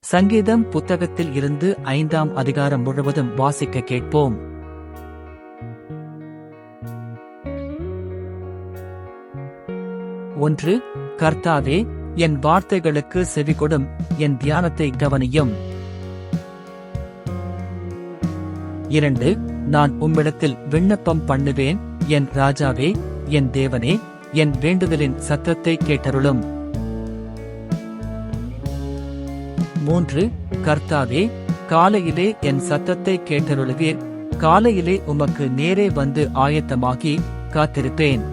சங்கீதம் புத்தகத்தில் இருந்து 5ஆம் அதிகாரம் முழுவதும் வாசிக்க கேட்போம். ஒன்று. கர்த்தாவே, என் வார்த்தைகளுக்கு செவிகொடும், என் தியானத்தை கவனியும். 2. நான் உம்மிடத்தில் விண்ணப்பம் பண்ணுவேன், என் ராஜாவே, என் தேவனே, என் வேண்டுதலின் சத்தத்தை கேட்டருளும். 3. கர்த்தாவே, காலையிலே என் சத்தத்தை கேட்டருளுவீர், காலையிலே உமக்கு நேரே வந்து ஆயத்தமாகி காத்திருப்பேன்.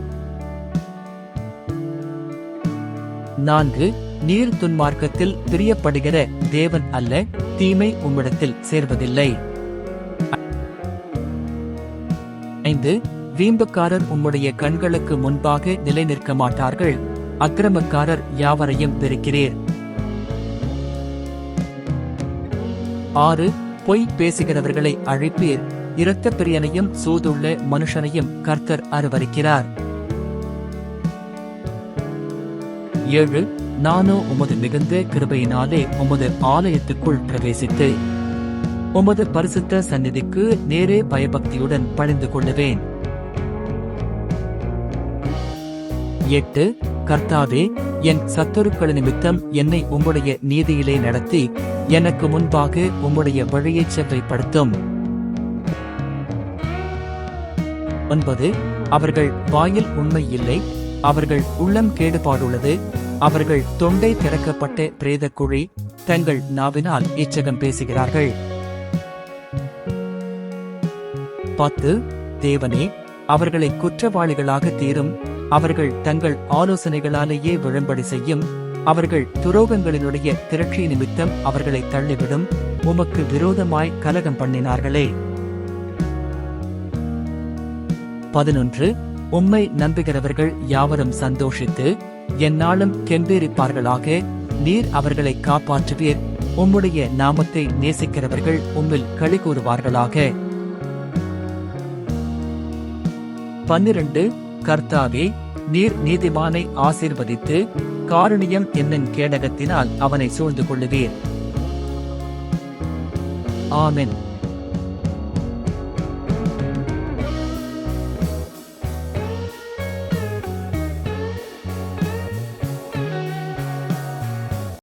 4. நீர் துன்மார்க்கத்தில் பிரியப்படுகிற தேவன் அல்ல, தீமை உம்மிடத்தில் சேர்வதில்லை. 5. வீம்புக்காரர் உம்முடைய கண்களுக்கு முன்பாக நிலை நிற்க மாட்டார்கள், அக்கிரமக்காரர் யாவரையும் வெறுக்கிறீர். 6. பொய் பேசுகிறவர்களை அழிப்பீர், இரத்தப் பிரியனையும் சூதுள்ள மனுஷனையும் கர்த்தர் அருவருக்கிறார். 7. நானோ உமது மிகுந்த கிருபையினாலே உமது ஆலயத்துக்குள் பிரவேசித்து உமது பரிசுத்த சந்நிதிக்கு நேரே பயபக்தியுடன் பணிந்து கொள்ளுவேன். 8. கர்த்தாவே, என் சத்துருக்கள் நிமித்தம் என்னை உம்முடைய நீதியிலே நடத்தி எனக்கு முன்பாக உம்முடைய வழியைச் செவ்வைப்படுத்தும். 9. அவர்கள் வாயில் உண்மை இல்லை, அவர்கள் உள்ளம் கேடுபாடுள்ளது, அவர்கள் தொண்டை திறக்கப்பட்ட பிரேத குழி, தங்கள் நாவினால் இச்சகம் பேசுகிறார்கள். 10. தேவனே, அவர்களை குற்றவாளிகளாக தீரும், அவர்கள் தங்கள் ஆலோசனைகளாலேயே விழும்படி செய்யும், அவர்கள் துரோகங்களினுடைய திரட்சி நிமித்தம் அவர்களை தள்ளிவிடும், உமக்கு விரோதமாய் கலகம் பண்ணினார்களே. 11. உம்மை நம்புகிறவர்கள் யாவரும் சந்தோஷித்து எந்நாளும் கெம்பீரிப்பார்களாக, நீர் அவர்களை காப்பாற்றுவீர், உம்முடைய நாமத்தை நேசிக்கிறவர்கள் உம்மில் களி கூறுவார்களாக. 12. கர்த்தாவே, நீர் நீதிமானை ஆசீர்வதித்து காருணியம் என்னும் கேடகத்தினால் அவனை சூழ்ந்து கொள்ளுவீர். ஆமென்.